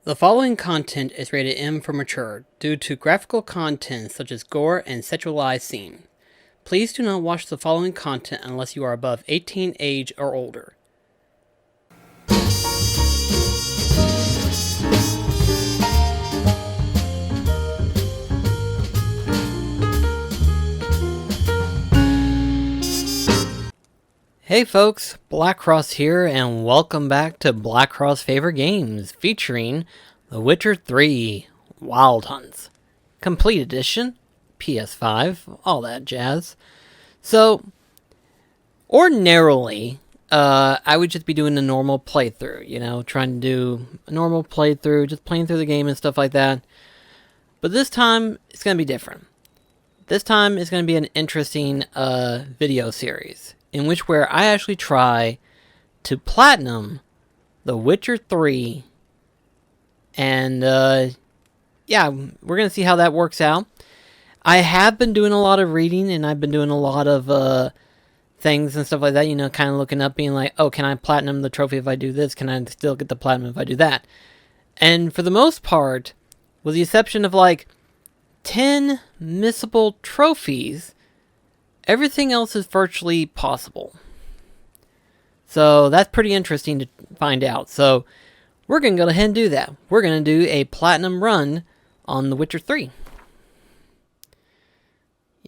The following content is rated M for mature due to graphical content such as gore and sexualized scene. Please do not watch the following content unless you are above 18 age or older. Hey folks, BlackCross here, and welcome back to BlackCross Favorite Games, featuring The Witcher 3 Wild Hunts, Complete Edition, PS5, all that jazz. So, ordinarily, I would just be doing a normal playthrough, trying to do a normal playthrough, just playing through the game and stuff like that. But this time, it's going to be different. This time, it's going to be an interesting video series, in which where I actually try to platinum The Witcher 3. And, yeah, we're going to see how that works out. I have been doing a lot of reading, and I've been doing a lot of things and stuff like that, kind of looking up, being like, oh, can I platinum the trophy if I do this? Can I still get the platinum if I do that? And for the most part, with the exception of like 10 missable trophies, everything else is virtually possible. So that's pretty interesting to find out. So we're going to go ahead and do that. We're going to do a platinum run on The Witcher 3.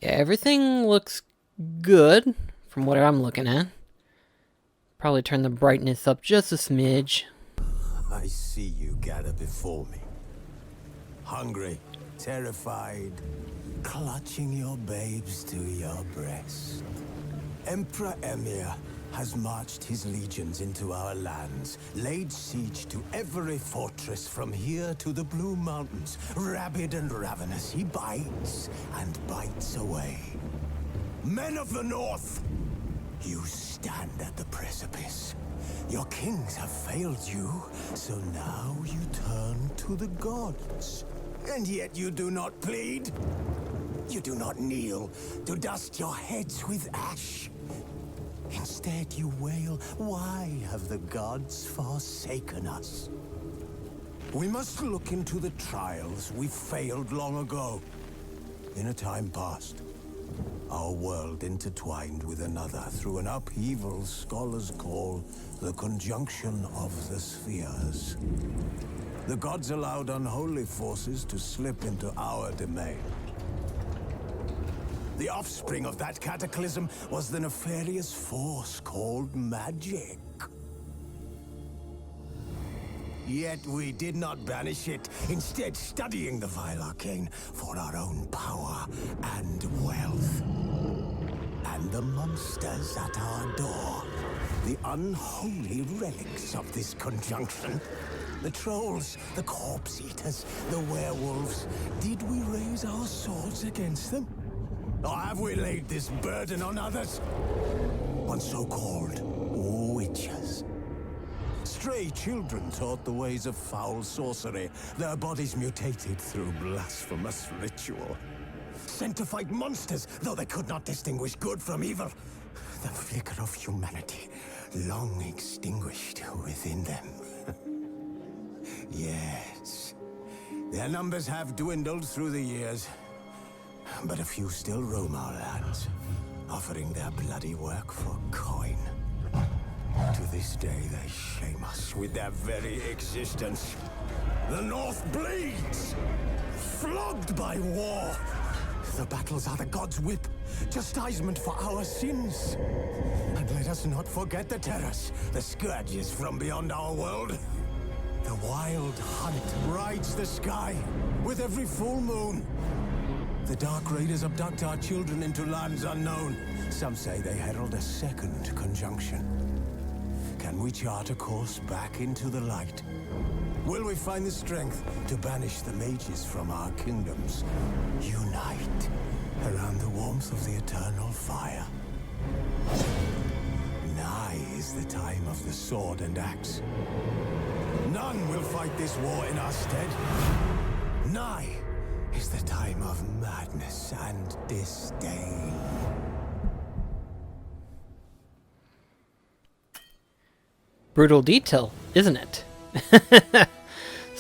Yeah, everything looks good from what I'm looking at. Probably turn the brightness up just a smidge. I see you gather before me. Hungry, terrified, clutching your babes to your breast. Emperor Emir has marched his legions into our lands, laid siege to every fortress from here to the Blue Mountains. Rabid and ravenous, he bites and bites away. Men of the North, you stand at the precipice. Your kings have failed you, so now you turn to the gods. And yet you do not plead. You do not kneel to dust your heads with ash. Instead you wail, why have the gods forsaken us? We must look into the trials we failed long ago. In a time past, our world intertwined with another through an upheaval scholars call the conjunction of the spheres. The gods allowed unholy forces to slip into our domain. The offspring of that cataclysm was the nefarious force called magic. Yet we did not banish it, instead studying the vile arcane for our own power and wealth. And the monsters at our door, the unholy relics of this conjunction. The trolls, the corpse eaters, the werewolves. Did we raise our swords against them? Or have we laid this burden on others? On so-called witches. Stray children taught the ways of foul sorcery, their bodies mutated through blasphemous ritual. Sent to fight monsters, though they could not distinguish good from evil. The flicker of humanity, long extinguished within them. Yes, their numbers have dwindled through the years. But a few still roam our lands, offering their bloody work for coin. To this day, they shame us with their very existence. The North bleeds, flogged by war. The battles are the gods' whip, chastisement for our sins. And let us not forget the terrors, the scourges from beyond our world. The wild hunt rides the sky with every full moon. The Dark Raiders abduct our children into lands unknown. Some say they herald a second conjunction. Can we chart a course back into the light? Will we find the strength to banish the mages from our kingdoms? Unite around the warmth of the eternal fire. Nigh is the time of the sword and axe. None will fight this war in our stead. Nigh is the time of madness and disdain. Brutal detail, isn't it?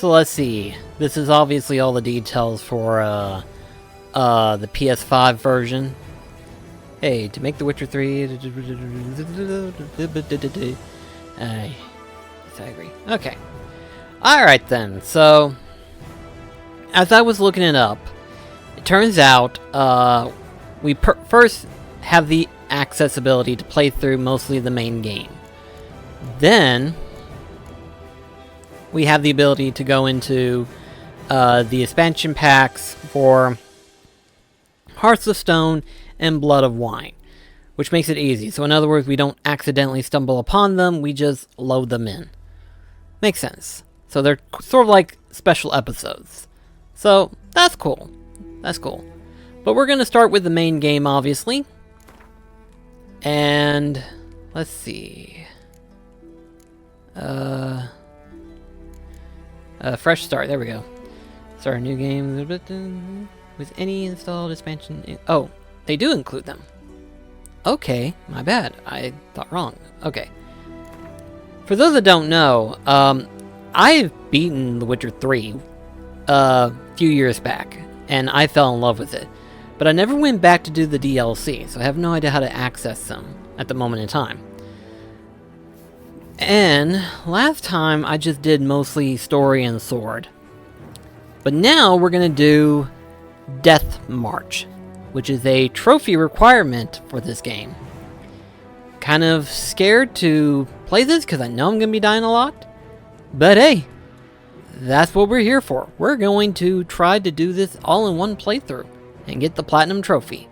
So let's see. This is obviously all the details for the PS5 version. Hey, to make The Witcher 3... I agree. Okay. Alright then, so... As I was looking it up, it turns out, we first have the accessibility to play through mostly the main game. Then, we have the ability to go into the expansion packs for Hearts of Stone and Blood of Wine, which makes it easy. So in other words, we don't accidentally stumble upon them, we just load them in. Makes sense. So they're sort of like special episodes. So that's cool. That's cool. But we're going to start with the main game, obviously. And let's see. Fresh start. There we go. Start a new game with any installed expansion. Oh, they do include them. Okay, my bad. I thought wrong. Okay. For those that don't know, I've beaten The Witcher 3 a few years back, and I fell in love with it. But I never went back to do the DLC, so I have no idea how to access them at the moment in time. And last time I just did mostly story and sword. But now we're going to do Death March, which is a trophy requirement for this game. Kind of scared to play this because I know I'm going to be dying a lot. But hey, that's what we're here for. We're going to try to do this all in one playthrough and get the platinum trophy.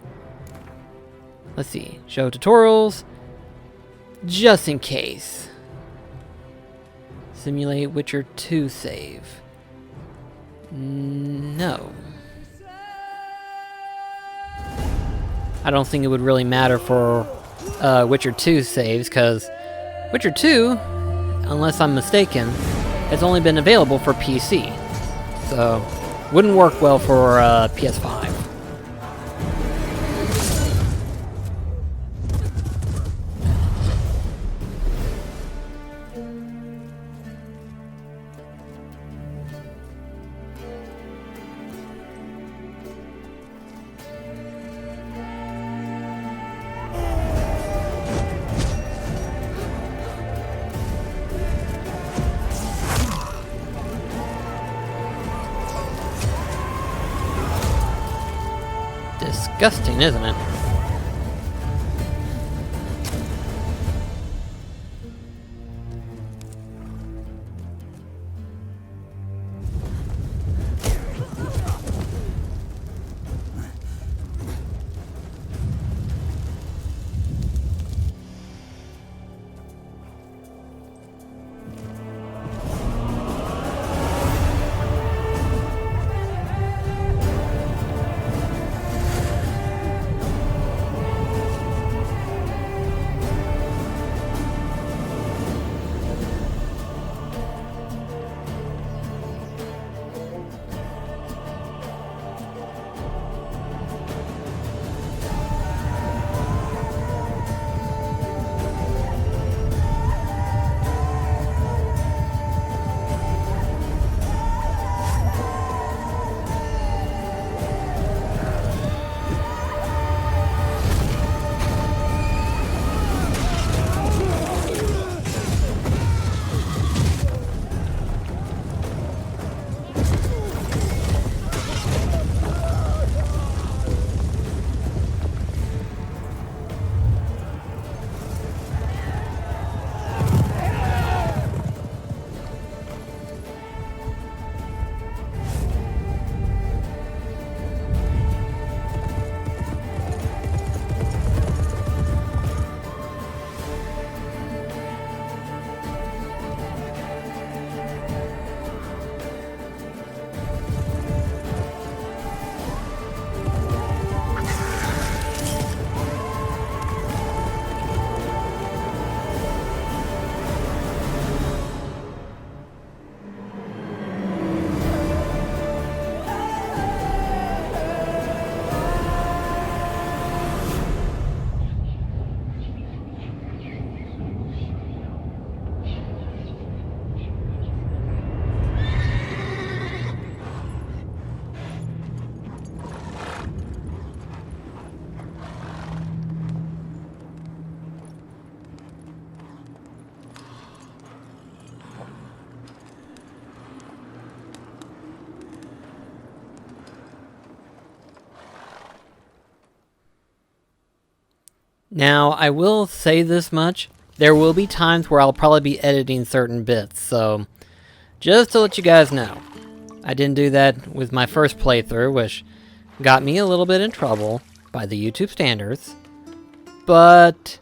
Let's see, show tutorials, just in case. Simulate Witcher 2 save. No. I don't think it would really matter for Witcher 2 saves, because Witcher 2, unless I'm mistaken, has only been available for PC. So, wouldn't work well for PS5. Disgusting, isn't it? Now, I will say this much. There will be times where I'll probably be editing certain bits, so just to let you guys know. I didn't do that with my first playthrough, which got me a little bit in trouble by the YouTube standards. But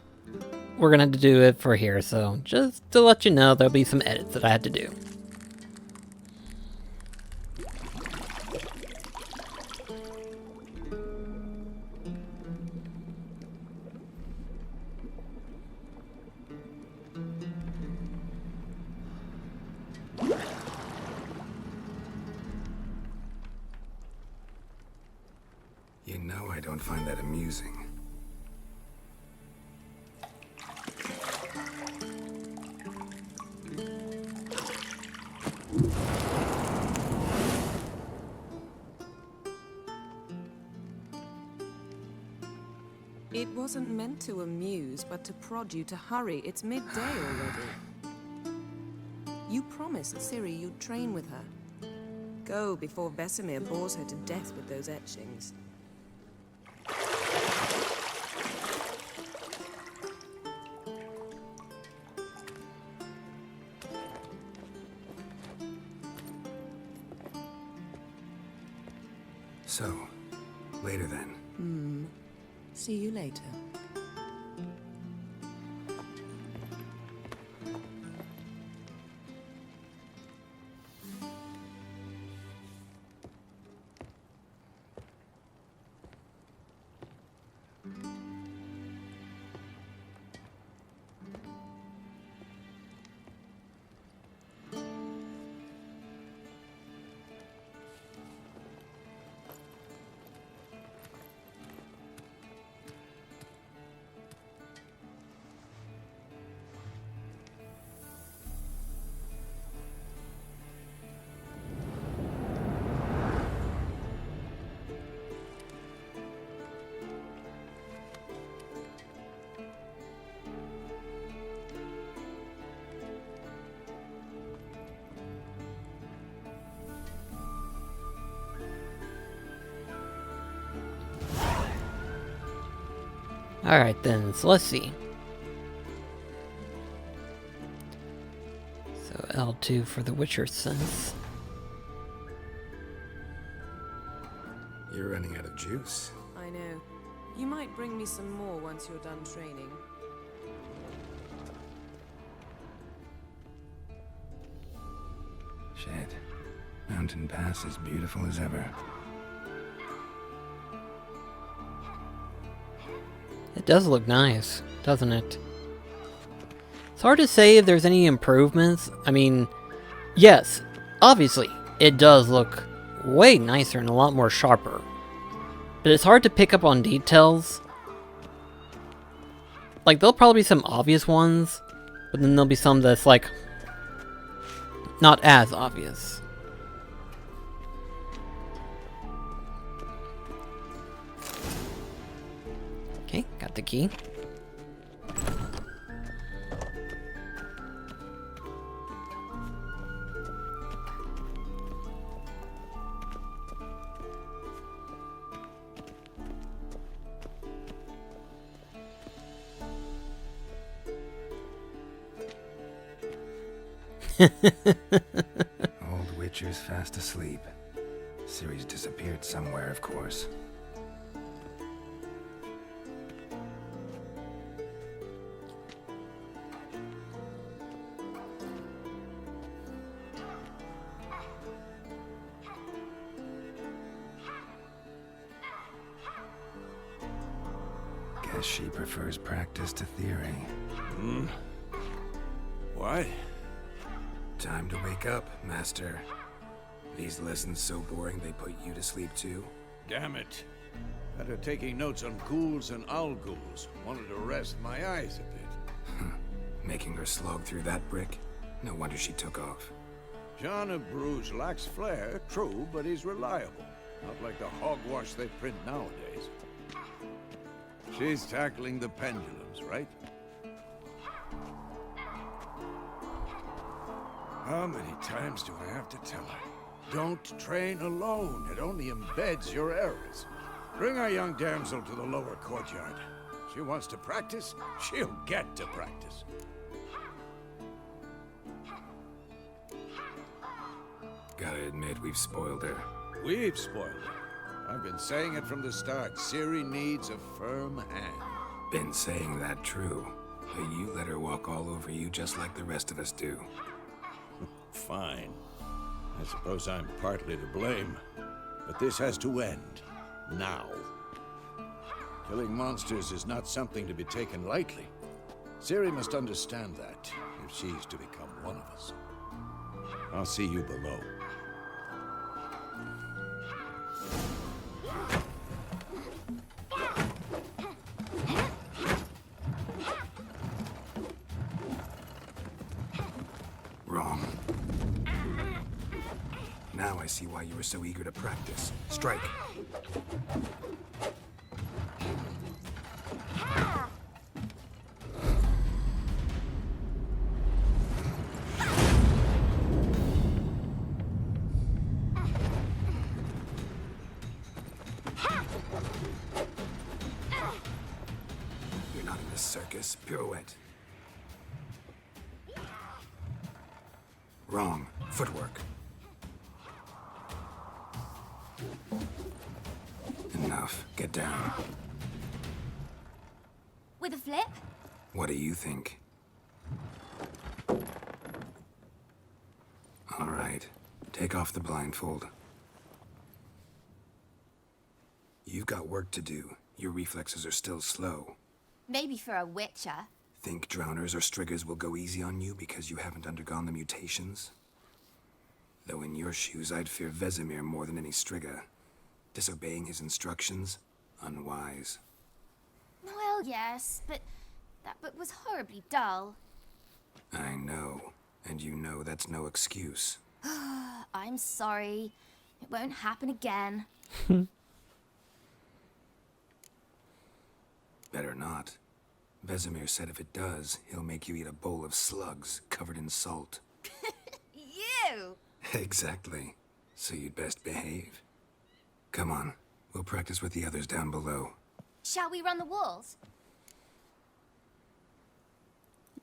we're going to have to do it for here, so just to let you know, there'll be some edits that I had to do. You know I don't find that amusing. It wasn't meant to amuse, but to prod you to hurry. It's midday already. You promised Ciri you'd train with her. Go before Vesemir bores her to death with those etchings. So, later then. See you later. Alright then, so let's see. So L2 for the Witcher sense. You're running out of juice. I know. You might bring me some more once you're done training. Shit. Mountain Pass is beautiful as ever. It does look nice, doesn't it? It's hard to say if there's any improvements. I mean, yes, obviously, it does look way nicer and a lot more sharper. But it's hard to pick up on details. Like, there'll probably be some obvious ones, but then there'll be some that's, like, not as obvious. Okay, got the key. Old Witcher's fast asleep. Ciri's disappeared somewhere, of course. Guess she prefers practice to theory. What? Time to wake up, Master. These lessons so boring they put you to sleep too? Damn it. After taking notes on ghouls and owl ghouls, wanted to rest my eyes a bit. Making her slog through that brick? No wonder she took off. John of Bruges lacks flair, true, but he's reliable. Not like the hogwash they print nowadays. She's tackling the pendulums, right? How many times do I have to tell her? Don't train alone. It only embeds your errors. Bring our young damsel to the lower courtyard. She wants to practice, she'll get to practice. Gotta admit, we've spoiled her. We've spoiled her. I've been saying it from the start. Ciri needs a firm hand. Been saying that true. But you let her walk all over you just like the rest of us do. Fine. I suppose I'm partly to blame. But this has to end. Now. Killing monsters is not something to be taken lightly. Ciri must understand that, if she's to become one of us. I'll see you below. Wrong. Now I see why you were so eager to practice. Strike. You're not in this circus. Pirouette. Wrong. Footwork. Enough. Get down. With a flip? What do you think? All right. Take off the blindfold. You've got work to do. Your reflexes are still slow. Maybe for a witcher. Think drowners or striggers will go easy on you because you haven't undergone the mutations? Though in your shoes, I'd fear Vesemir more than any strigger. Disobeying his instructions? Unwise. Well, yes, but that book was horribly dull. I know. And you know that's no excuse. I'm sorry. It won't happen again. Better not. Vesemir said if it does, he'll make you eat a bowl of slugs covered in salt. You! Exactly. So you'd best behave. Come on. We'll practice with the others down below. Shall we run the walls?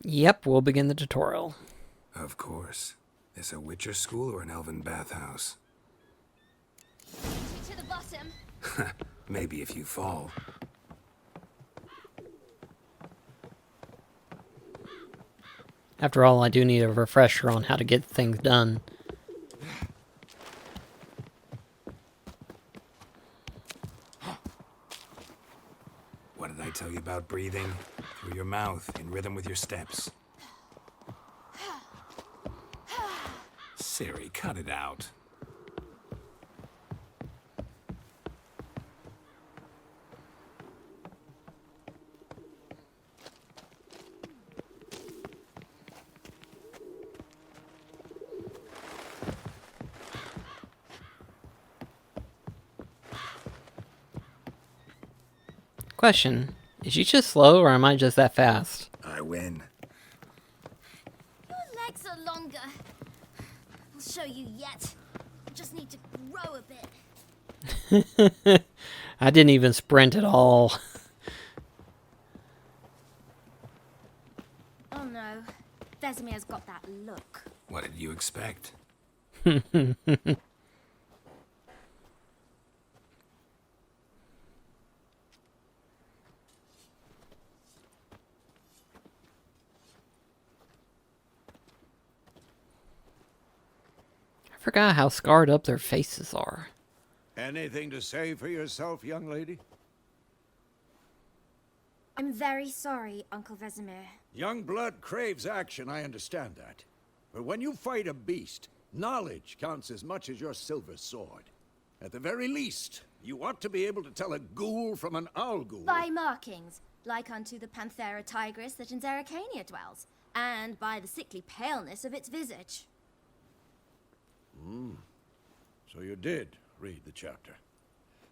Yep, we'll begin the tutorial. Of course. This a Witcher school or an elven bathhouse? To the bottom. Maybe if you fall. After all, I do need a refresher on how to get things done. What did I tell you about breathing? Through your mouth, in rhythm with your steps. Ciri, cut it out. Question, is she just slow or am I just that fast? I win. Your legs are longer. I'll show you yet. I just need to grow a bit. I didn't even sprint at all. Oh no. Vesemir's got that look. What did you expect? I forgot how scarred up their faces are. Anything to say for yourself, young lady? I'm very sorry, Uncle Vesemir. Young blood craves action, I understand that. But when you fight a beast, knowledge counts as much as your silver sword. At the very least, you ought to be able to tell a ghoul from an owl ghoul. By markings, like unto the Panthera tigris that in Zerrikania dwells, and by the sickly paleness of its visage. So you did read the chapter.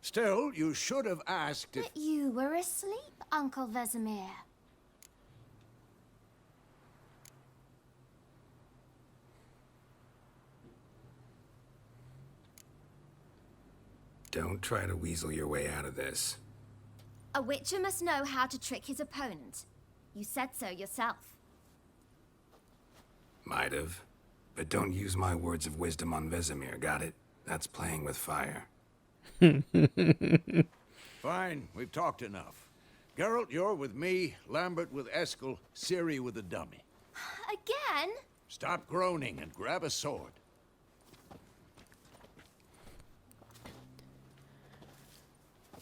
Still, you should have asked if... But you were asleep, Uncle Vesemir. Don't try to weasel your way out of this. A witcher must know how to trick his opponent. You said so yourself. Might have. But don't use my words of wisdom on Vesemir, got it? That's playing with fire. Fine, we've talked enough. Geralt, you're with me, Lambert with Eskel, Ciri with the dummy. Again? Stop groaning and grab a sword.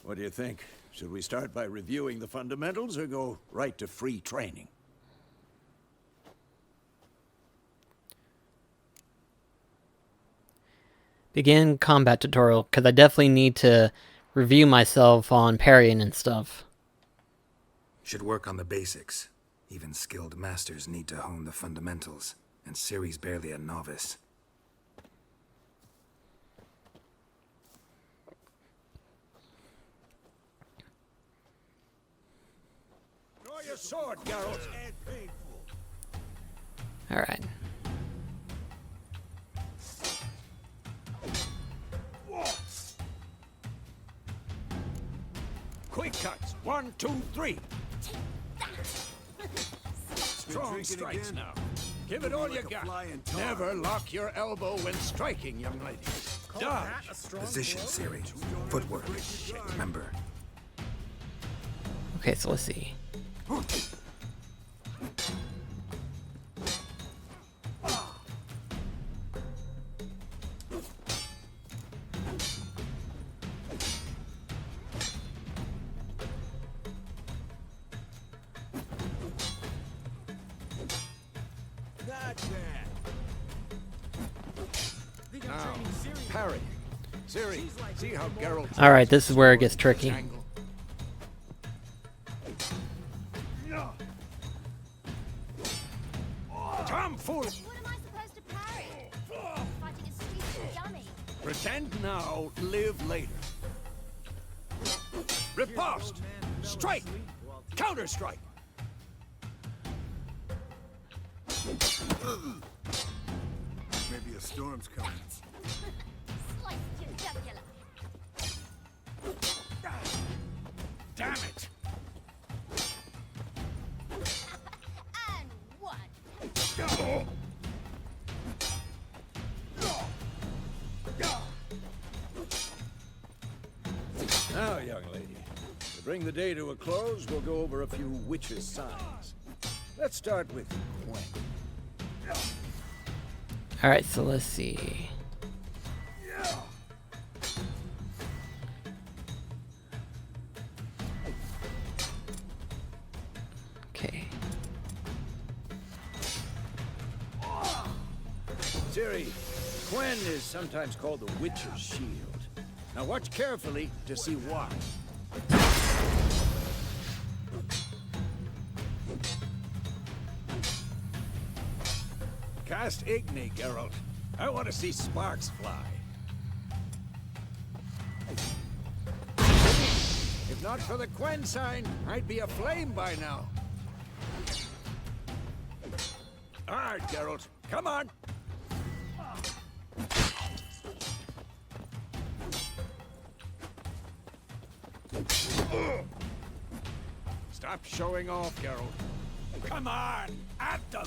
What do you think? Should we start by reviewing the fundamentals or go right to free training? Begin combat tutorial, because I definitely need to review myself on parrying and stuff. Should work on the basics. Even skilled masters need to hone the fundamentals, and Ciri's barely a novice. Draw your sword, Geralt. Alright. Quick cuts. 1, 2, 3. Strong strikes now. Give it all you got. Never lock your elbow when striking, young lady. Dodge. Position, Ciri. Footwork. Remember. Okay, so let's see. Now, parry. Ciri, see how Geralt... Alright, this is where it gets tricky. Angle. Tomfool! What am I supposed to parry? Fighting a stupid dummy. Pretend now, live later. Riposte! Strike! Counter-strike! Maybe a storm's coming. Sliced your jugular. Damn it! And one. Now, young lady, to bring the day to a close, we'll go over a few witches' signs. Let's start with Gwen. Alright, so let's see. Okay. Ciri, Gwen is sometimes called the Witcher's Shield. Now watch carefully to see why. Cast Igni, Geralt. I want to see sparks fly. If not for the Gwen sign, I'd be aflame by now. All right, Geralt. Come on. Stop showing off, Geralt. Come on, at them.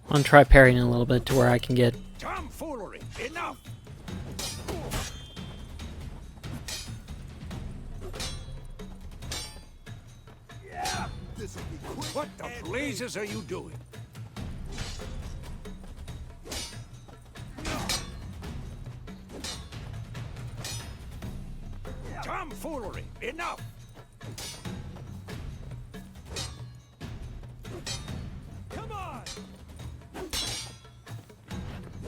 I'm gonna try parrying a little bit to where I can get. Tomfoolery, enough. Yeah, this'll be quick. What the blazes are you doing? Tomfoolery, enough. Come on.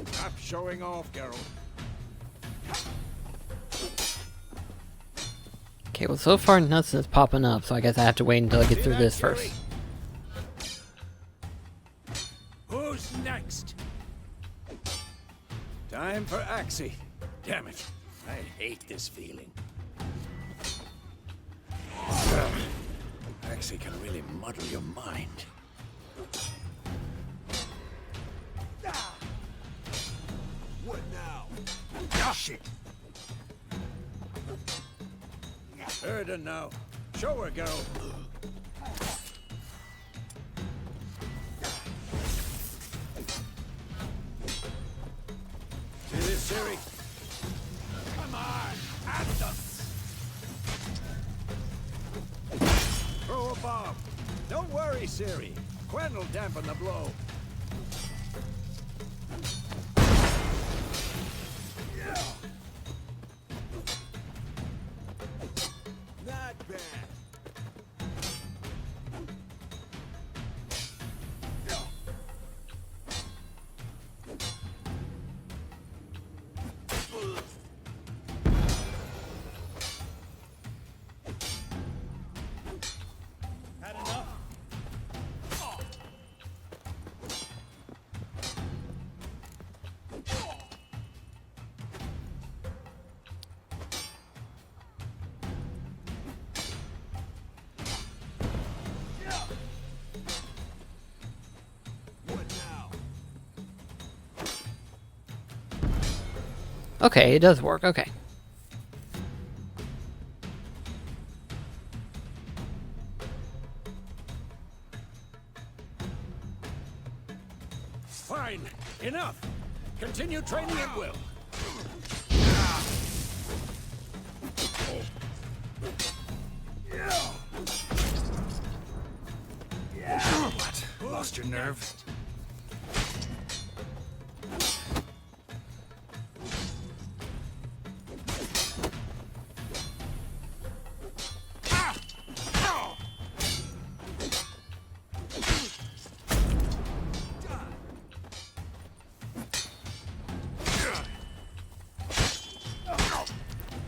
Stop showing off, Geralt. Okay, well, so far nothing's popping up, so I guess I have to wait until I get through this first. Who's next? Time for Axie. Damn it. I hate this feeling. Axie can really muddle your mind. What now? Ah, shit. Erden now. Show her, Geralt. See this, Ciri? Come on, at them! Throw a bomb. Don't worry, Ciri. Quen will dampen the blow. Not bad. Had enough? What now? Okay, it does work. Okay. Fine. Enough. Continue training at will. What? Lost your nerve?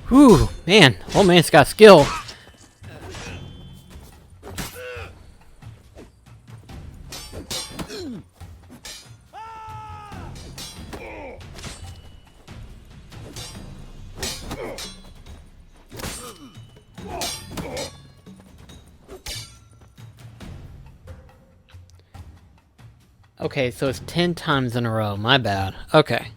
Whew, man. Old man's got skill. Okay, so it's 10 times in a row. My bad. Okay.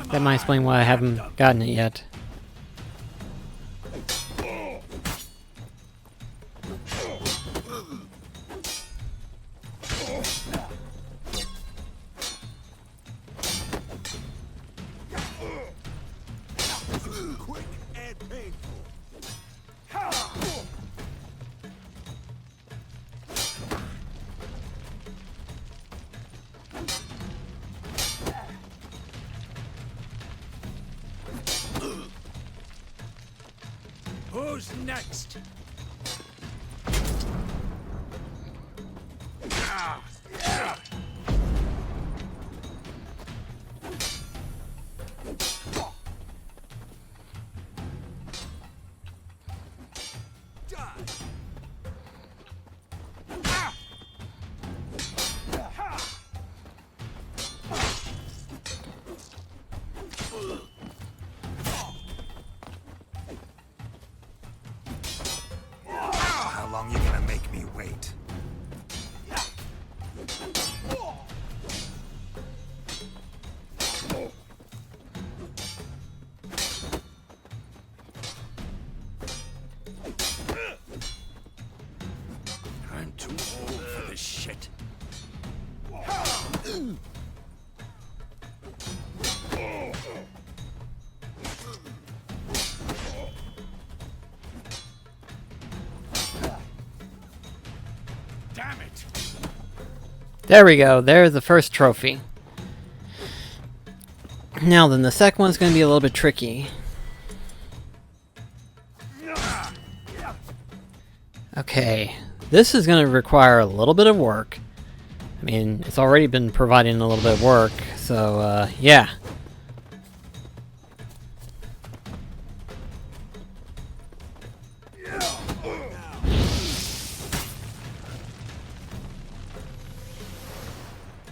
That might explain why I haven't gotten it yet. Quick and painful. Who's next? How long you gonna make me wait? I'm too old for this shit. Damn it! There we go. There's the first trophy. Now then, the second one's going to be a little bit tricky. Okay, this is going to require a little bit of work. I mean, it's already been providing a little bit of work, so, yeah.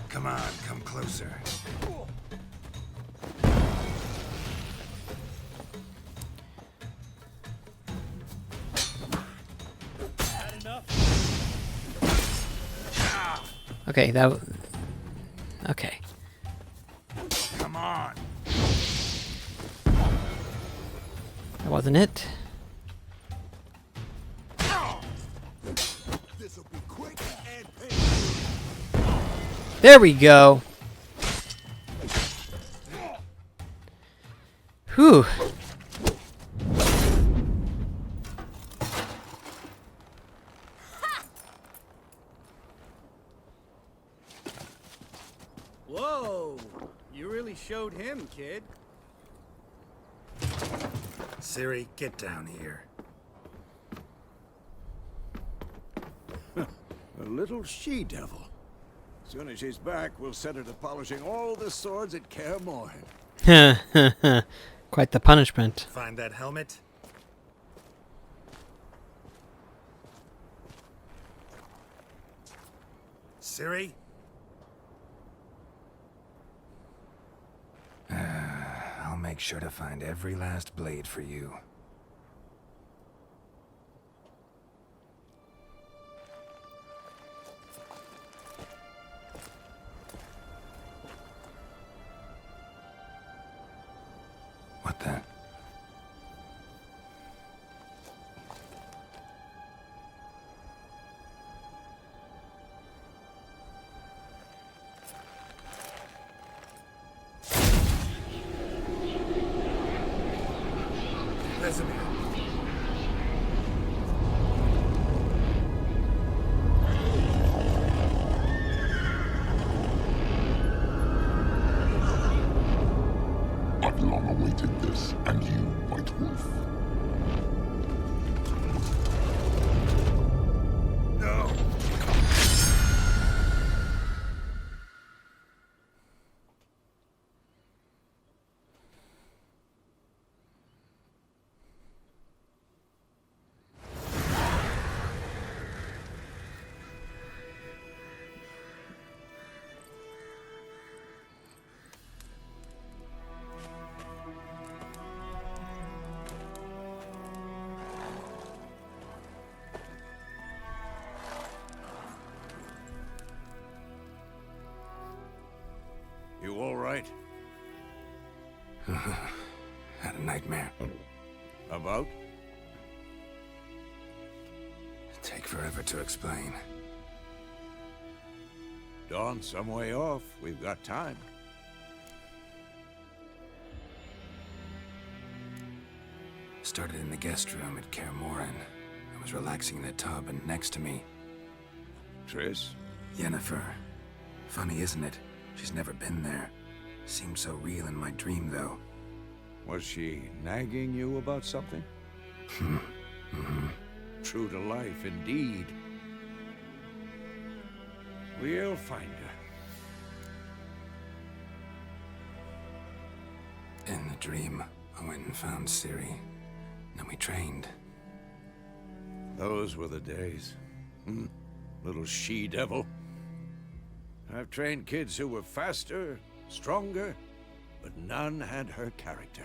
Come on, come closer. Okay, that... Okay. Come on. wasn't it? This'll be quick and painless. There we go. Whew. Whoa! You really showed him, kid. Ciri, get down here. A little she-devil. Soon as she's back, we'll set her to polishing all the swords at Kaer Morhen. Quite the punishment. Find that helmet? Ciri? I'll make sure to find every last blade for you. What the? Vesemir. I've long awaited this, and you, White Wolf. No! You all right? Had a nightmare. About? Take forever to explain. Dawn's some way off. We've got time. Started in the guest room at Kaer Morhen. I was relaxing in the tub, and next to me, Triss? Yennefer. Funny, isn't it? She's never been there. Seemed so real in my dream, though. Was she nagging you about something? True to life, indeed. We'll find her. In the dream, I went and found Ciri. Then we trained. Those were the days. Little she-devil. I've trained kids who were faster, stronger, but none had her character.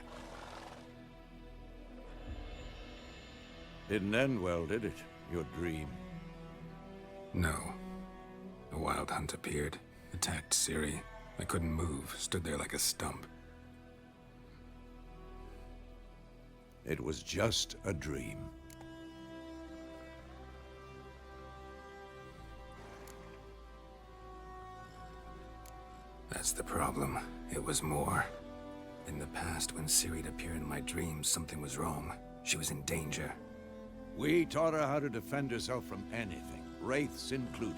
Didn't end well, did it? Your dream? No. A wild hunt appeared, attacked Ciri. I couldn't move, stood there like a stump. It was just a dream. That's the problem. It was more. In the past, when Ciri'd appear in my dreams, something was wrong. She was in danger. We taught her how to defend herself from anything, wraiths included.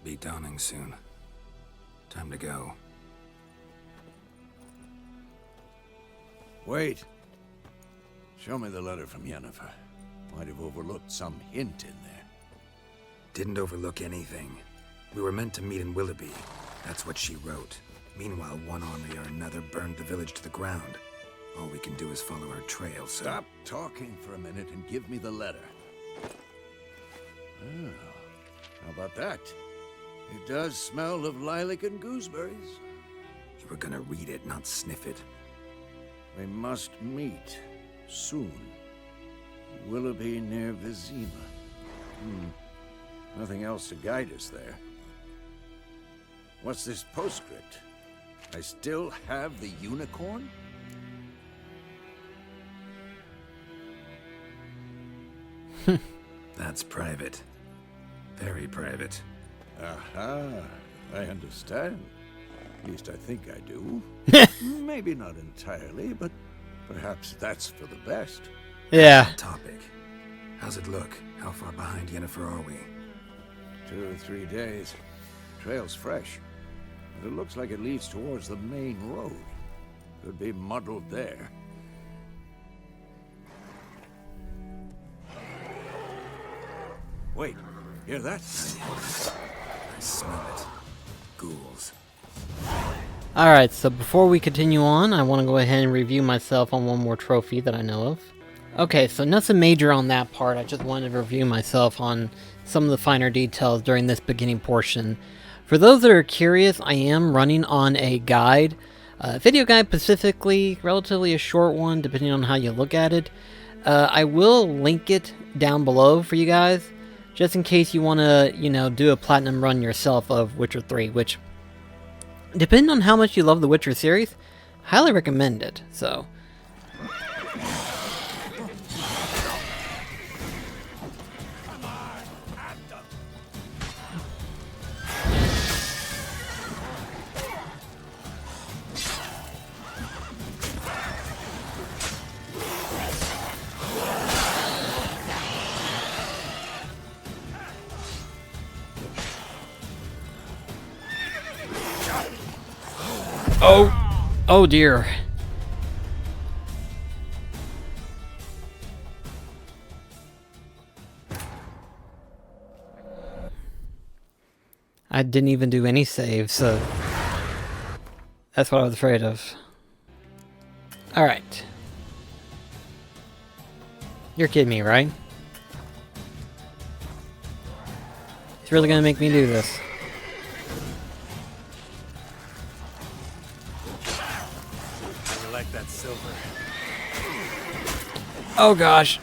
Be dawning soon. Time to go. Wait. Show me the letter from Yennefer. Might have overlooked some hint in there. Didn't overlook anything. We were meant to meet in Willoughby. That's what she wrote. Meanwhile, one army or another burned the village to the ground. All we can do is follow her trail, so... Stop talking for a minute and give me the letter. Oh, how about that? It does smell of lilac and gooseberries. You were gonna read it, not sniff it. We must meet soon. Willoughby near Vizima. Nothing else to guide us there. What's this postscript? I still have the unicorn? That's private. Very private. Aha, I understand. At least I think I do. Maybe not entirely, but perhaps that's for the best. Yeah. Topic. How's it look? How far behind Yennefer are we? 2 or 3 days. Trail's fresh. But it looks like it leads towards the main road. Could be muddled there. Wait, hear that? I smell it. Ghouls. Alright, so before we continue on, I want to go ahead and review myself on one more trophy that I know of. Okay, so nothing major on that part, I just wanted to review myself on some of the finer details during this beginning portion. For those that are curious, I am running on a guide. A video guide specifically, relatively a short one, depending on how you look at it. I will link it down below for you guys, just in case you want to, do a platinum run yourself of Witcher 3, which, depending on how much you love the Witcher series, highly recommend it, so. Oh dear. I didn't even do any saves, so that's what I was afraid of. Alright. You're kidding me, right? He's really gonna make me do this. Like that silver. Oh gosh.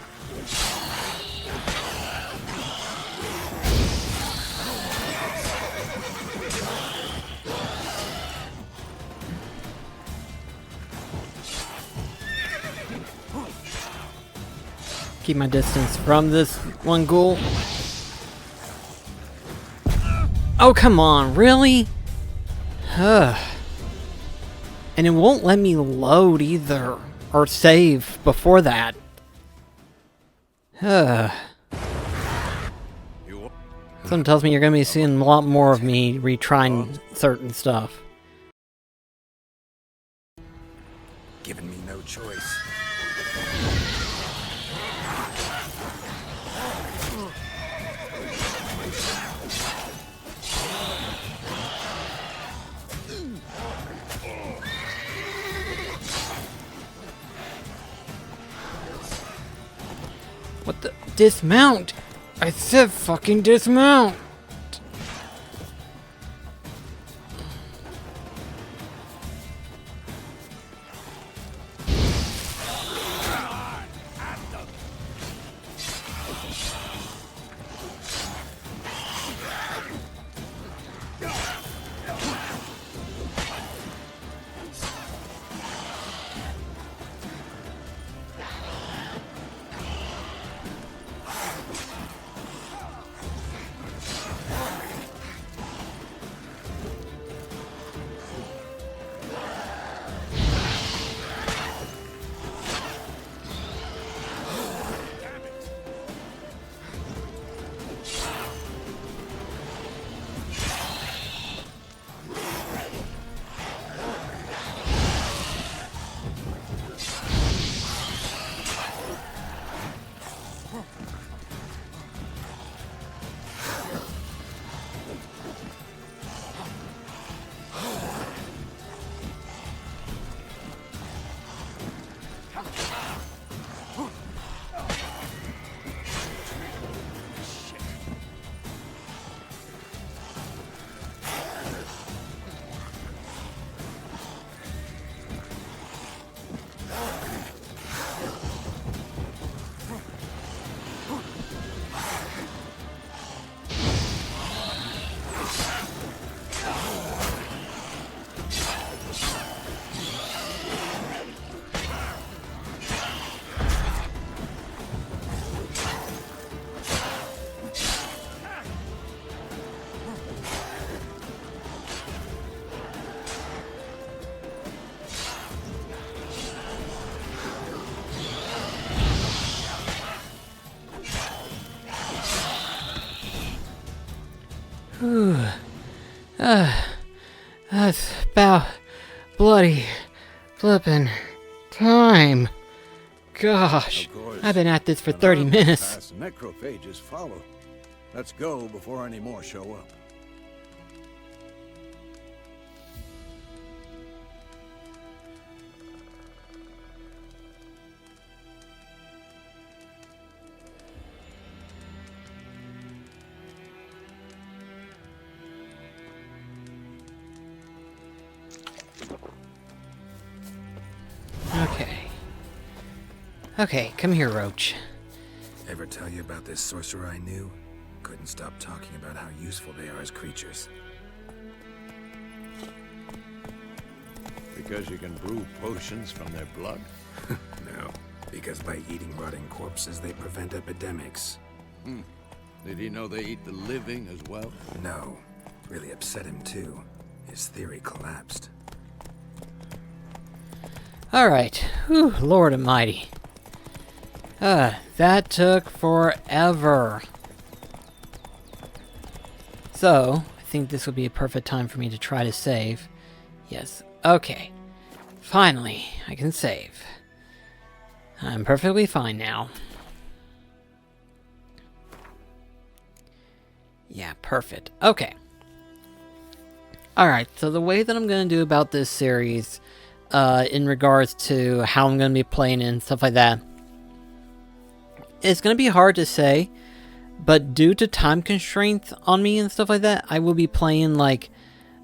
Keep my distance from this one ghoul. Oh, come on, really? Ugh. And it won't let me load either, or save before that. Something tells me you're going to be seeing a lot more of me retrying certain stuff. Giving me no choice. What the? Dismount! I said fucking dismount! Whew. That's about bloody flippin' time. Gosh, Of course, I've been at this for an 30 army minutes. pass, necrophages follow. Let's go before any more show up. Okay. Okay, come here, Roach. Ever tell you about this sorcerer I knew? Couldn't stop talking about how useful they are as creatures. Because you can brew potions from their blood? No, because by eating rotting corpses, they prevent epidemics. Did he know they eat the living as well? No, really upset him too. His theory collapsed. Alright. Whew, Lord Almighty. That took forever. So, I think this would be a perfect time for me to try to save. Yes, okay. Finally, I can save. I'm perfectly fine now. Yeah, perfect. Okay. Alright, so the way that I'm going to do about this series, in regards to how I'm going to be playing and stuff like that, it's going to be hard to say, but due to time constraints on me and stuff like that, I will be playing like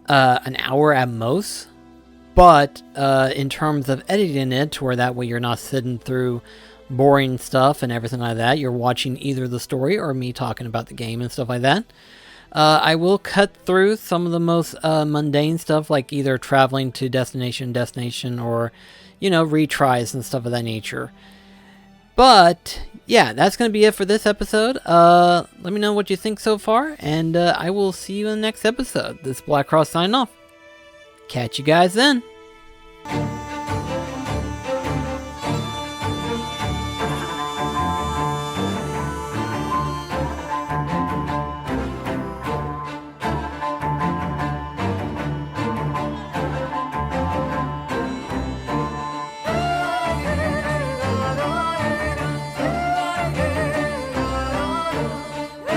an hour at most. But in terms of editing it, to where that way you're not sitting through boring stuff and everything like that, you're watching either the story or me talking about the game and stuff like that. I will cut through some of the most mundane stuff, like either traveling to destination, or, you know, retries and stuff of that nature. But yeah, that's going to be it for this episode. Let me know what you think so far, and I will see you in the next episode. This is BlackCross signing off. Catch you guys then.